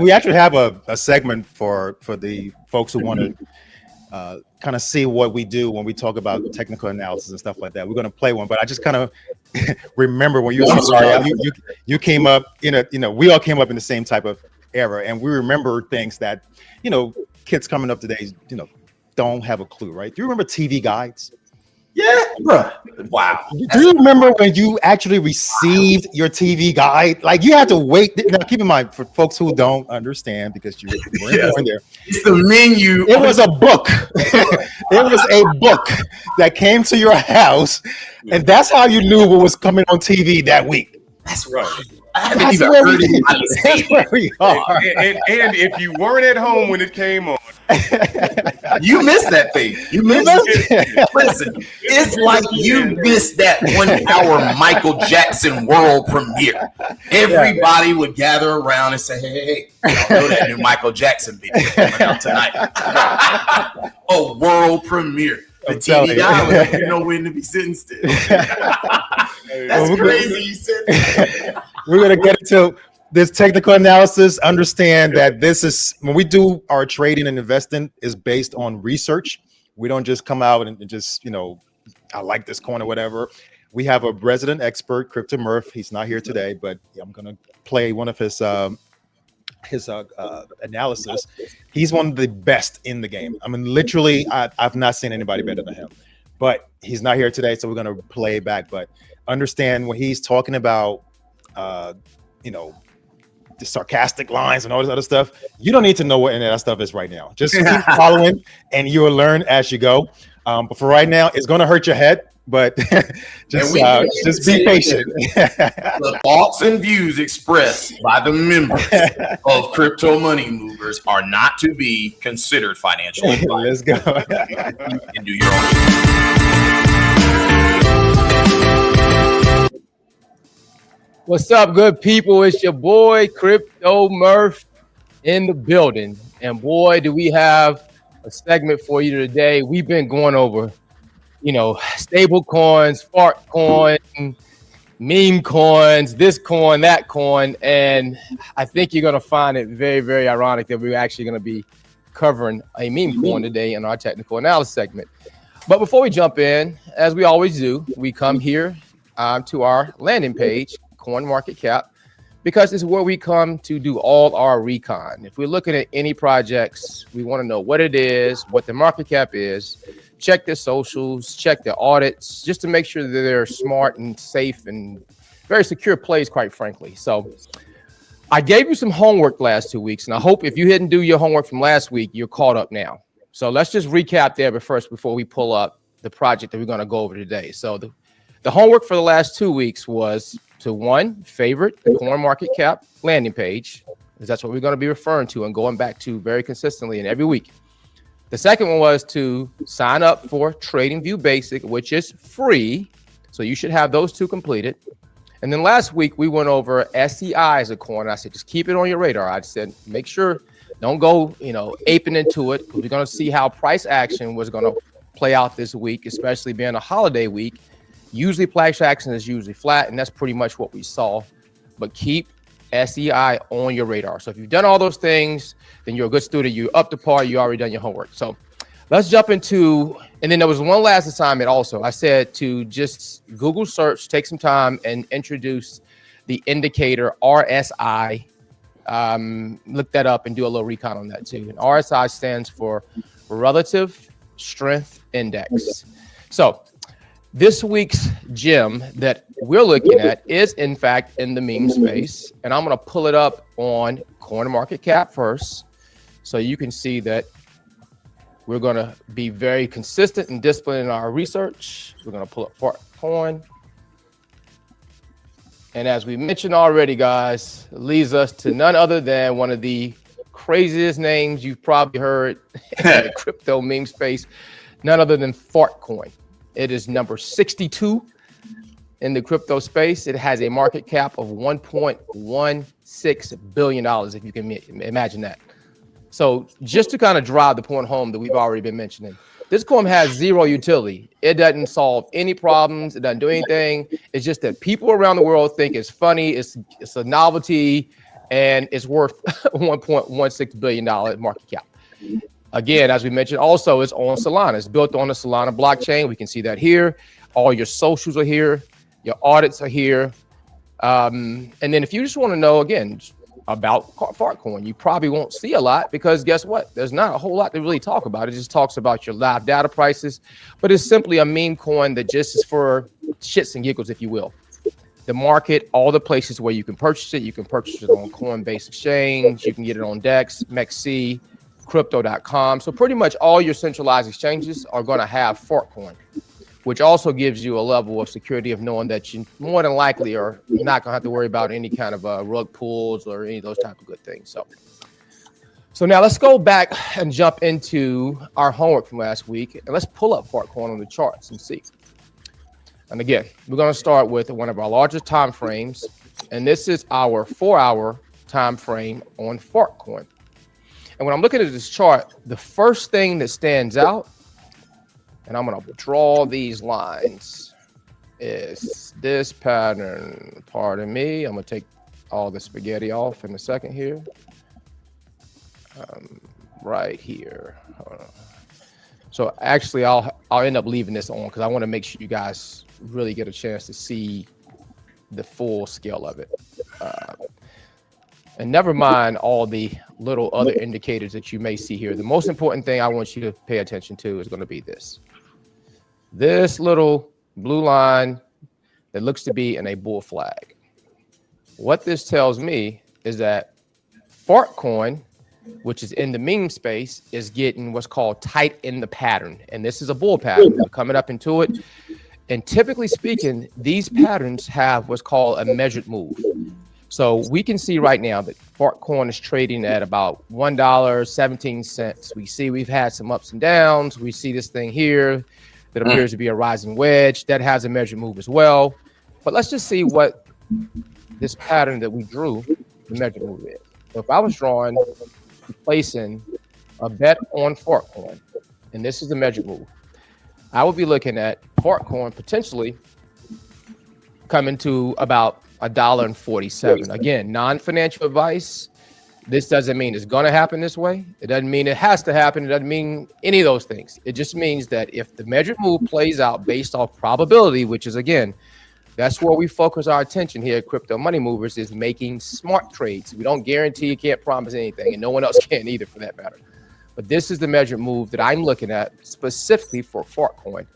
we actually have a segment for the folks who want to kind of see what we do when we talk about technical analysis and stuff like that. We're going to play one, but I just kind of remember when you came up, we all came up in the same type of era, and we remember things that, kids coming up today, don't have a clue, right? Do you remember TV guides? Yeah, bro. Wow. Do you remember when you actually received your TV guide? Like, you had to wait. Now, keep in mind, for folks who don't understand, because you weren't born there, it's the menu. It was a book. It was a book that came to your house, and that's how you knew what was coming on TV that week. That's right. That's where we are. And if you weren't at home when it came on, you missed that thing. You missed it. Listen, it's like you missed that 1 hour Michael Jackson world premiere. Everybody would gather around and say, hey, y'all know that new Michael Jackson video coming out tonight. A world premiere. The TV guy was like, when to be sitting still. That's crazy you said that. We're going to get into this technical analysis. Understand that this is, when we do our trading and investing, is based on research. We don't just come out and just, I like this coin or whatever. We have a resident expert, Crypto Murph. He's not here today, but I'm going to play one of his analysis. He's one of the best in the game. I mean, literally, I've not seen anybody better than him. But he's not here today, so we're going to play it back. But understand when he's talking about, the sarcastic lines and all this other stuff, you don't need to know what any of that stuff is right now. Just keep following, and you will learn as you go. But for right now, it's going to hurt your head. But just be patient. The thoughts and views expressed by the members of Crypto Money Movers are not to be considered financial advice. Let's go. You can do your own. What's up, good people? It's your boy Crypto Murph in the building, and boy, do we have a segment for you today. We've been going over, stable coins, fart coin, meme coins, this coin, that coin, and I think you're gonna find it very, very ironic that we're actually gonna be covering a meme coin today in our technical analysis segment. But before we jump in, as we always do, we come here to our landing page, CoinMarketCap, because it's where we come to do all our recon. If we're looking at any projects, we want to know what it is, what the market cap is, check their socials, check their audits, just to make sure that they're smart and safe and very secure plays, quite frankly. So I gave you some homework last 2 weeks, and I hope if you didn't do your homework from last week, you're caught up now. So let's just recap there, but first, before we pull up the project that we're going to go over today. So the homework for the last 2 weeks was to, one, favorite the CoinMarketCap landing page, because that's what we're going to be referring to and going back to very consistently and every week. The second one was to sign up for TradingView Basic, which is free. So you should have those two completed. And then last week we went over SEI as a coin. I said, just keep it on your radar. I said, make sure don't go, aping into it, because we're going to see how price action was going to play out this week, especially being a holiday week. Usually price action is usually flat, and that's pretty much what we saw. But keep SEI on your radar. So if you've done all those things, then you're a good student. You're up to par. You already done your homework. So let's jump into, and then there was one last assignment also. I said to just Google search, take some time and introduce the indicator RSI. Look that up and do a little recon on that too. And RSI stands for Relative Strength Index. So this week's gem that we're looking at is, in fact, in the meme space. And I'm going to pull it up on CoinMarketCap first, so you can see that we're going to be very consistent and disciplined in our research. We're going to pull up Fart Coin. And as we mentioned already, guys, it leads us to none other than one of the craziest names you've probably heard in the crypto meme space, none other than Fart Coin. It is number 62 in the crypto space. It has a market cap of $1.16 billion, if you can imagine that. So just to kind of drive the point home that we've already been mentioning, this coin has zero utility. It doesn't solve any problems. It doesn't do anything. It's just that people around the world think it's funny. It's a novelty, and it's worth $1.16 billion market cap. Again, as we mentioned, also it's on Solana. It's built on the Solana blockchain. We can see that here. All your socials are here. Your audits are here. And then if you just want to know, again, about Fartcoin, you probably won't see a lot, because guess what? There's not a whole lot to really talk about. It just talks about your live data prices, but it's simply a meme coin that just is for shits and giggles, if you will. The market, all the places where you can purchase it. You can purchase it on Coinbase Exchange. You can get it on DEX, MEXC, Crypto.com. So pretty much all your centralized exchanges are going to have Fartcoin, which also gives you a level of security of knowing that you more than likely are not going to have to worry about any kind of rug pulls or any of those type of good things. So now let's go back and jump into our homework from last week, and let's pull up Fartcoin on the charts and see. And again, we're going to start with one of our largest time frames, and this is our 4-hour time frame on Fartcoin. And when I'm looking at this chart, the first thing that stands out, and I'm going to draw these lines, is this pattern. Pardon me. I'm going to take all the spaghetti off in a second here. Right here. Hold on. So actually, I'll end up leaving this on, because I want to make sure you guys really get a chance to see the full scale of it. And never mind all the little other indicators that you may see here. The most important thing I want you to pay attention to is going to be this. This little blue line that looks to be in a bull flag. What this tells me is that Fartcoin which is in the meme space, is getting what's called tight in the pattern. And this is a bull pattern. We're coming up into it. And typically speaking, these patterns have what's called a measured move. So we can see right now that Fort Coin is trading at about $1.17. We see we've had some ups and downs. We see this thing here that appears to be a rising wedge that has a measured move as well. But let's just see what this pattern that we drew, the measured move is. So if I was placing a bet on Fort Coin, and this is the measured move, I would be looking at Fort Coin potentially coming to about $1.47. Again, non-financial advice. This doesn't mean it's going to happen this way. It doesn't mean it has to happen. It doesn't mean any of those things. It just means that if the measured move plays out based off probability, which is, again, that's where we focus our attention here at Crypto Money Movers, is making smart trades. We don't guarantee, you can't promise anything, and no one else can either for that matter. But this is the measured move that I'm looking at specifically for Fort Coin.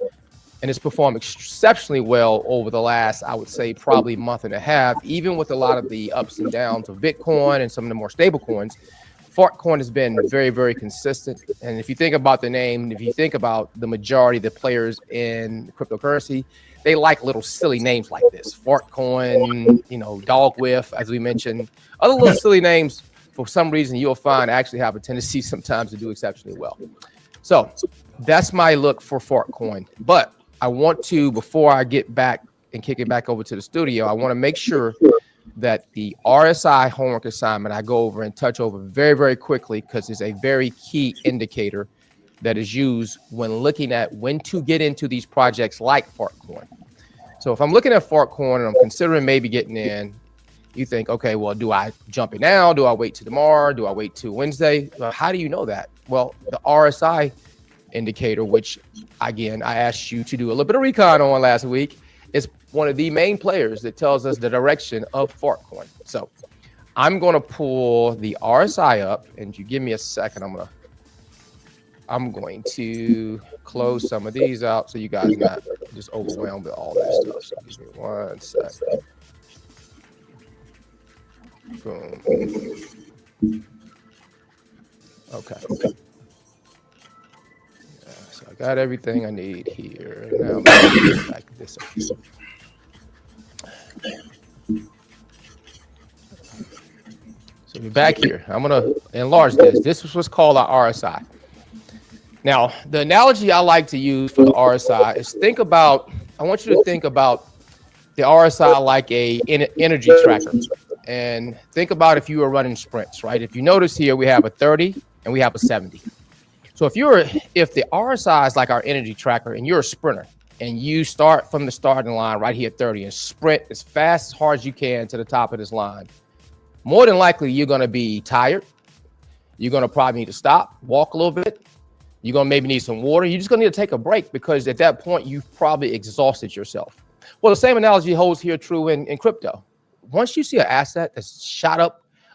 And it's performed exceptionally well over the last, I would say, probably month and a half, even with a lot of the ups and downs of Bitcoin and some of the more stable coins. Fort Coin has been very, very consistent. And if you think about the name, if you think about the majority of the players in cryptocurrency, they like little silly names like this. Fort Coin, Dog Whiff, as we mentioned. Other little silly names, for some reason, you'll find actually have a tendency sometimes to do exceptionally well. So that's my look for Fort Coin. But I want to, before I get back and kick it back over to the studio, I want to make sure that the RSI homework assignment I go over and touch over very, very quickly, because it's a very key indicator that is used when looking at when to get into these projects like Fort Coin. So if I'm looking at Fort Coin and I'm considering maybe getting in, you think, okay, well, do I jump in now? Do I wait till tomorrow? Do I wait till Wednesday? Well, how do you know that? Well, the RSI indicator, which again I asked you to do a little bit of recon on last week, is one of the main players that tells us the direction of Fort Coin. So I'm going to pull the RSI up, and you give me a second. I'm going to close some of these out so you guys are not just overwhelmed with all this stuff. So give me 1 second. Boom. Okay. So I got everything I need here. Now I'm going to get back to this. So we're back here. I'm going to enlarge this. This is what's called our RSI. Now, the analogy I like to use for the RSI is I want you to think about the RSI like a energy tracker. And think about if you were running sprints, right? If you notice here, we have a 30 and we have a 70. So if the RSI is like our energy tracker and you're a sprinter and you start from the starting line right here at 30 and sprint as fast, as hard as you can to the top of this line, more than likely you're going to be tired. You're going to probably need to stop, walk a little bit. You're going to maybe need some water. You're just going to need to take a break because at that point you've probably exhausted yourself. Well, the same analogy holds here true in crypto. Once you see an asset that's shot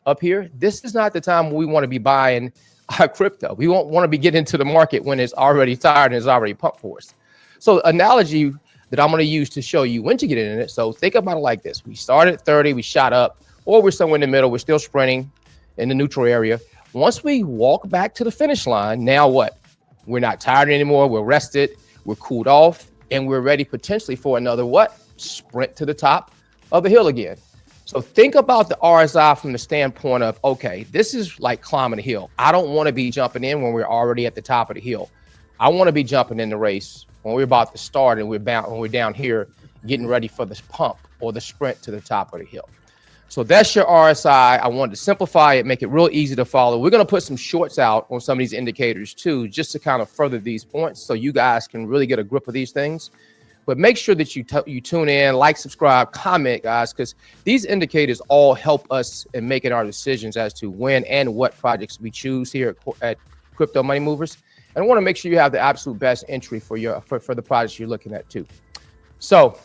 up here, this is not the time when we want to be buying our crypto. We won't want to be getting into the market when it's already tired and it's already pumped for us. So analogy that I'm going to use to show you when to get in it. So think about it like this. We started at 30, we shot up, or we're somewhere in the middle. We're still sprinting in the neutral area. Once we walk back to the finish line, now what? We're not tired anymore. We're rested. We're cooled off, and we're ready potentially for another what? Sprint to the top of the hill again. So think about the RSI from the standpoint of, okay, this is like climbing a hill. I don't want to be jumping in when we're already at the top of the hill. I want to be jumping in the race when we're about to start and when we're down here getting ready for this pump or the sprint to the top of the hill. So that's your RSI. I wanted to simplify it, make it real easy to follow. We're going to put some shorts out on some of these indicators too, just to kind of further these points so you guys can really get a grip of these things. But make sure that you tune in, like, subscribe, comment, guys, because these indicators all help us in making our decisions as to when and what projects we choose here at Crypto Money Movers. And I want to make sure you have the absolute best entry for the projects you're looking at too. So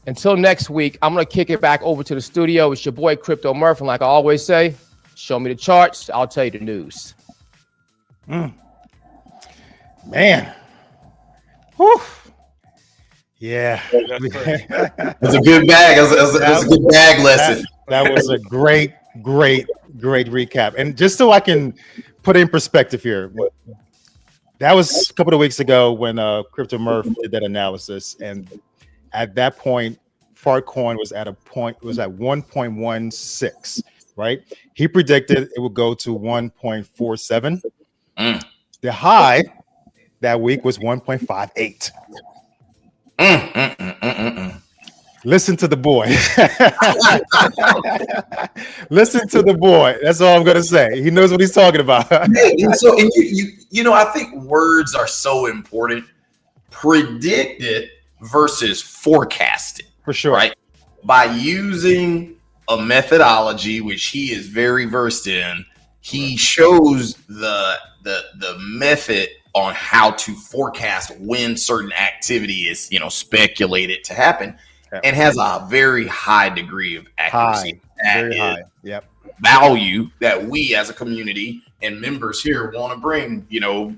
until next week, I'm going to kick it back over to the studio. It's your boy, Crypto Murph. And like I always say, show me the charts. I'll tell you the news. Man. Whew. Yeah. It's a good bag. It's a good bag lesson. That was a great Great recap. And just so I can put it in perspective here, that was a couple of weeks ago when Crypto Murph did that analysis, and at that point, Fartcoin was at 1.16, right? He predicted it would go to 1.47. The high that week was 1.58. Listen to the boy. Listen to the boy. That's all I'm gonna say. He knows what he's talking about. And so, and you know, I think words are so important. Predict it versus forecast it, For sure. right? By using a methodology which he is very versed in, he shows the method on how to forecast when certain activity is, you know, speculated to happen, and has a very high degree of accuracy. Very high. Yep. Value that we as a community and members here want to bring, you know,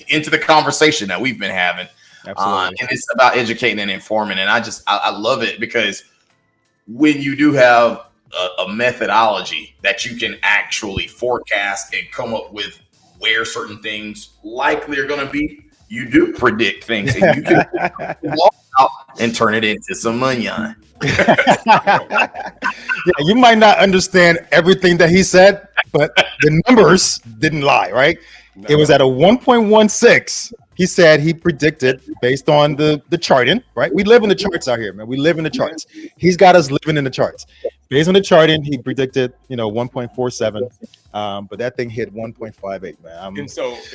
into the conversation that we've been having. Absolutely. And it's about educating and informing. And I love it, because when you do have a methodology that you can actually forecast and come up with where certain things likely are going to be, you do predict things, and you can walk out and turn it into some money. Yeah, you might not understand everything that he said, but the numbers didn't lie, right? No. It was at a 1.16. He said he predicted based on the charting, right? We live in the charts out here, man. We live in the charts. He's got us living in the charts. Based on the charting, he predicted, 1.47. But that thing hit 1.58, man.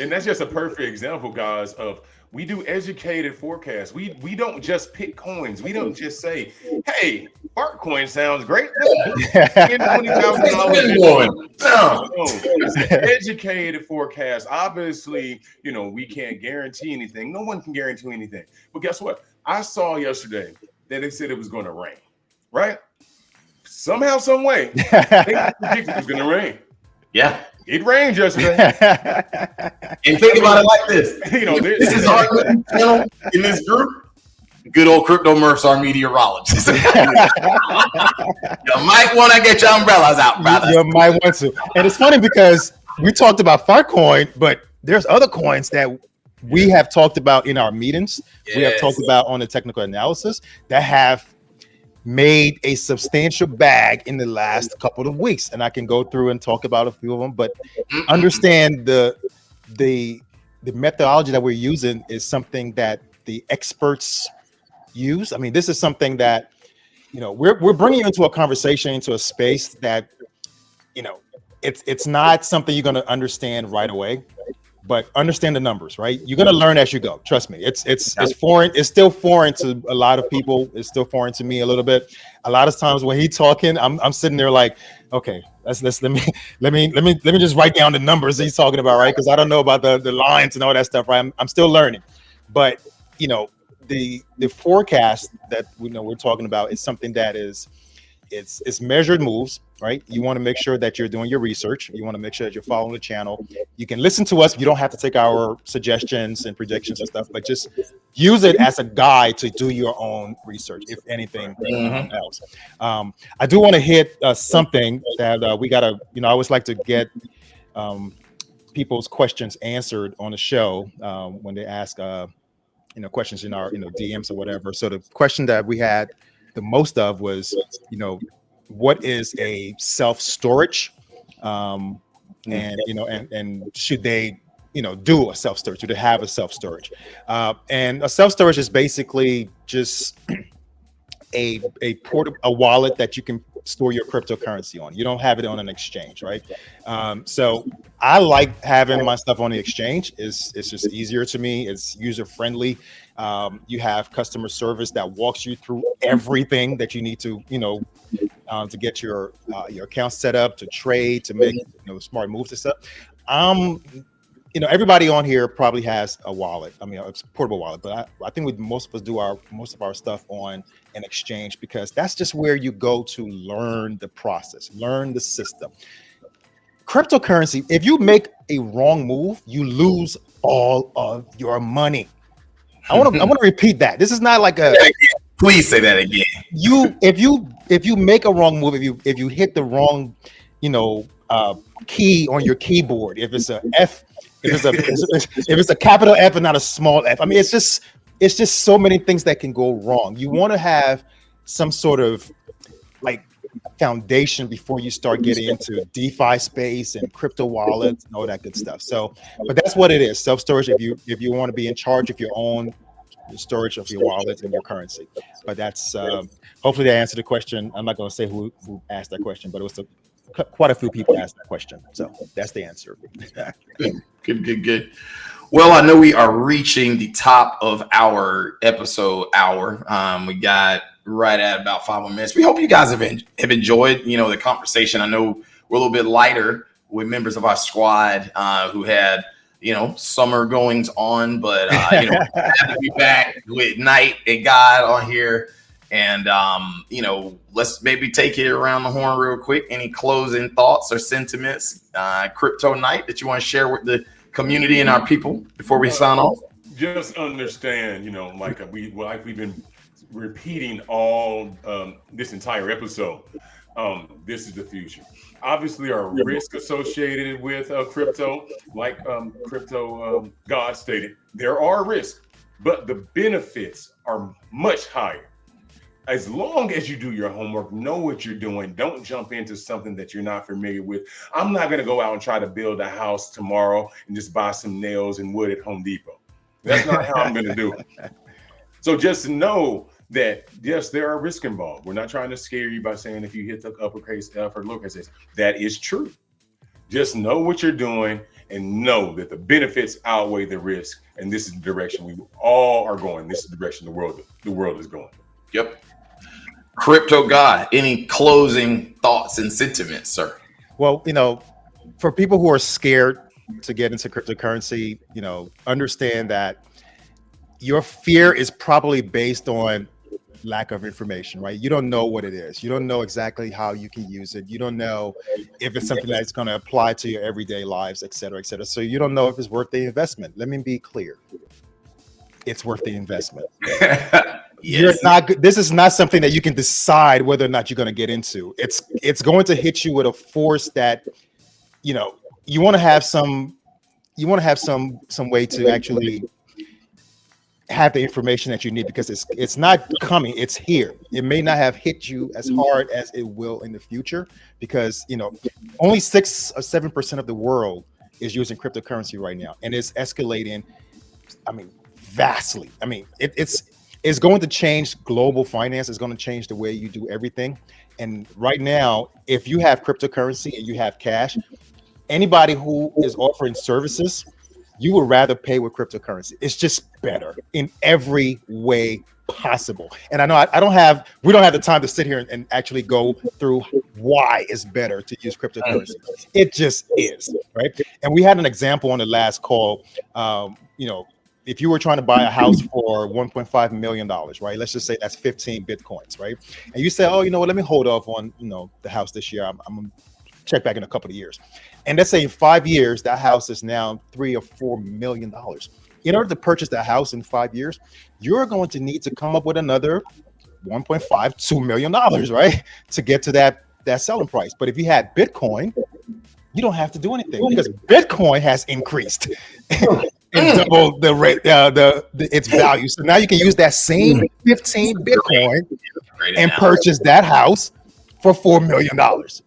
And that's just a perfect example, guys, of we do educated forecasts. We don't just pick coins. We don't just say, hey, Fartcoin sounds great. $20,000. No, it's an educated forecast. Obviously, we can't guarantee anything. No one can guarantee anything. But guess what? I saw yesterday that they said it was going to rain, right? Somehow, some way, they predicted it was going to rain. Yeah. It rained yesterday. And think about it like this. This is our channel in this group. Good old Crypto Murphs, our meteorologist. You might want to get your umbrellas out, brother. You might want to. And it's funny because we talked about Fartcoin, but there's other coins that we have talked about in our meetings. Yes. We have talked about on the technical analysis that have made a substantial bag in the last couple of weeks, and I can go through and talk about a few of them, but understand the methodology that we're using is something that the experts use. I mean, this is something that we're bringing you into a conversation, into a space that it's not something you're going to understand right away, but understand the numbers, right? You're going to learn as you go. Trust me. It's foreign. It's still foreign to a lot of people. It's still foreign to me a little bit. A lot of times when he's talking, I'm sitting there like, okay, let me just write down the numbers he's talking about, right? Because I don't know about the lines and all that stuff, right? I'm still learning. But the forecast that we're talking about is something that is it's measured moves, right? You want to make sure that you're doing your research. You want to make sure that you're following the channel. You can listen to us. You don't have to take our suggestions and predictions and stuff, but just use it as a guide to do your own research, if anything else. I do want to hit something that we got to, I always like to get people's questions answered on the show when they ask, questions in our, DMs or whatever. So the question that we had the most of was, what is a self-storage? And should they, do a self-storage? Should they have a self-storage? And a self-storage is basically just a wallet that you can store your cryptocurrency on. You don't have it on an exchange, right? So I like having my stuff on the exchange. It's just easier to me. It's user friendly. You have customer service that walks you through everything that you need to, to get your account set up, to trade, to make smart moves and stuff. Everybody on here probably has a wallet. I mean, it's a portable wallet, but I think most of us do most of our stuff on an exchange because that's just where you go to learn the process, learn the system. Cryptocurrency, if you make a wrong move, you lose all of your money. I want to repeat that. This is not like a. Please say that again. If you make a wrong move, if you hit the wrong, key on your keyboard, if it's a F, if it's a capital F and not a small F. I mean, it's just so many things that can go wrong. You want to have some sort of like foundation before you start getting into DeFi space and crypto wallets and all that good stuff. So, but that's what it is. Self-storage. If you want to be in charge of your own storage of your wallets and your currency. But that's hopefully that answered the question. I'm not going to say who asked that question, but it was quite a few people asked that question. So that's the answer. Good. Well, I know we are reaching the top of our episode hour. We got right at about 5 more minutes. We hope you guys have enjoyed, the conversation. I know we're a little bit lighter with members of our squad who had, summer goings on, but happy to be back with Knight and God on here. And let's maybe take it around the horn real quick. Any closing thoughts or sentiments, Crypto Knight, that you want to share with the community and our people before we sign off? Just understand, like we've been repeating all this entire episode. This is the future. Obviously, our risk associated with crypto, like Crypto God stated, there are risks, but the benefits are much higher. As long as you do your homework, know what you're doing, don't jump into something that you're not familiar with. I'm not going to go out and try to build a house tomorrow and just buy some nails and wood at Home Depot. That's not how I'm going to do it. So just know that, yes, there are risks involved. We're not trying to scare you by saying if you hit the uppercase F or lowercase S. That is true. Just know what you're doing and know that the benefits outweigh the risk. And this is the direction we all are going. This is the direction the world is going. Yep. Crypto God, any closing thoughts and sentiments, sir? Well, for people who are scared to get into cryptocurrency, understand that your fear is probably based on lack of information, right? You don't know what it is. You don't know exactly how you can use it. You don't know if it's something that's going to apply to your everyday lives, et cetera, et cetera. So you don't know if it's worth the investment. Let me be clear. It's worth the investment. Yes. This is not something that you can decide whether or not you're going to get into. It's going to hit you with a force that, you want to have some way to actually have the information that you need, because it's not coming, it's here. It may not have hit you as hard as it will in the future, because only 6 or 7% of the world is using cryptocurrency right now, and it's escalating, vastly. It's going to change global finance. It's going to change the way you do everything. And right now, if you have cryptocurrency and you have cash, anybody who is offering services, you would rather pay with cryptocurrency. It's just better in every way possible. And I know we don't have the time to sit here and actually go through why it's better to use cryptocurrency. It just is, right? And we had an example on the last call. If you were trying to buy a house for $1.5 million, right? Let's just say that's 15 Bitcoins, right? And you say, oh, you know what? Let me hold off on, the house this year. I'm going to check back in a couple of years. And let's say in 5 years, that house is now $3 or $4 million. In order to purchase that house in 5 years, you're going to need to come up with another $1.5-2 million, right? To get to that selling price. But if you had Bitcoin, you don't have to do anything, because Bitcoin has increased and double the rate, its value. So now you can use that same 15 Bitcoin and purchase that house for $4 million.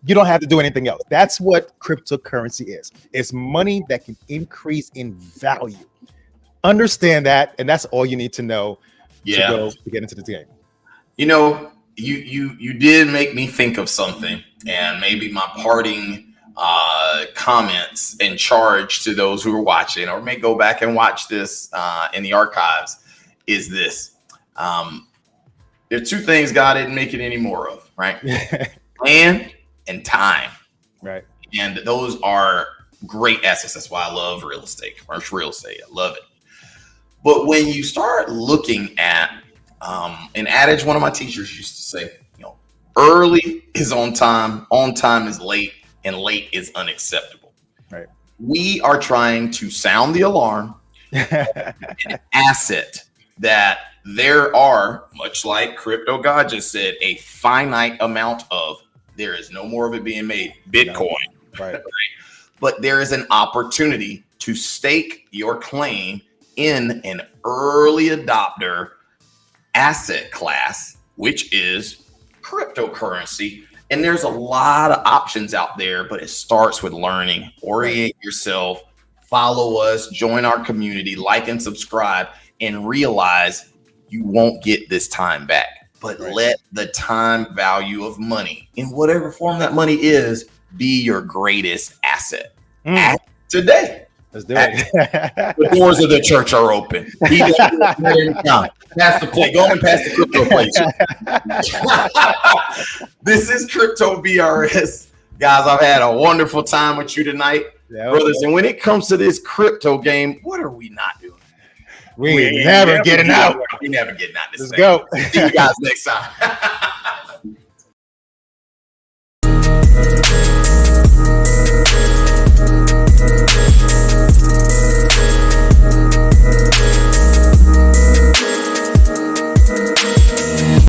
You don't have to do anything else. That's what cryptocurrency is. It's money that can increase in value. Understand that, and that's all you need to know to get into the game. You did make me think of something, and maybe my parting comments and charge to those who are watching, or may go back and watch this in the archives, is this. There are 2 things God didn't make it any more of, right? Land and time. Right. And those are great assets. That's why I love real estate, commercial real estate. I love it. But when you start looking at an adage one of my teachers used to say, early is on time is late, and late is unacceptable. Right. We are trying to sound the alarm, an asset that there are, much like Crypto God just said, a finite amount of. There is no more of it being made. Bitcoin, Right. But there is an opportunity to stake your claim in an early adopter asset class, which is cryptocurrency. And there's a lot of options out there, but it starts with learning. Orient yourself, follow us, join our community, like and subscribe, and realize you won't get this time back. But let the time value of money, in whatever form that money is, be your greatest asset. Act today. Let's do it. The doors of the church are open. Pass the plate. Go and pass the crypto plate. This is Crypto BRS. Guys, I've had a wonderful time with you tonight. Yeah, Brothers, and when it comes to this crypto game, what are we not doing? We ain't never getting out. We never getting out this Let's thing. go. See you guys next time.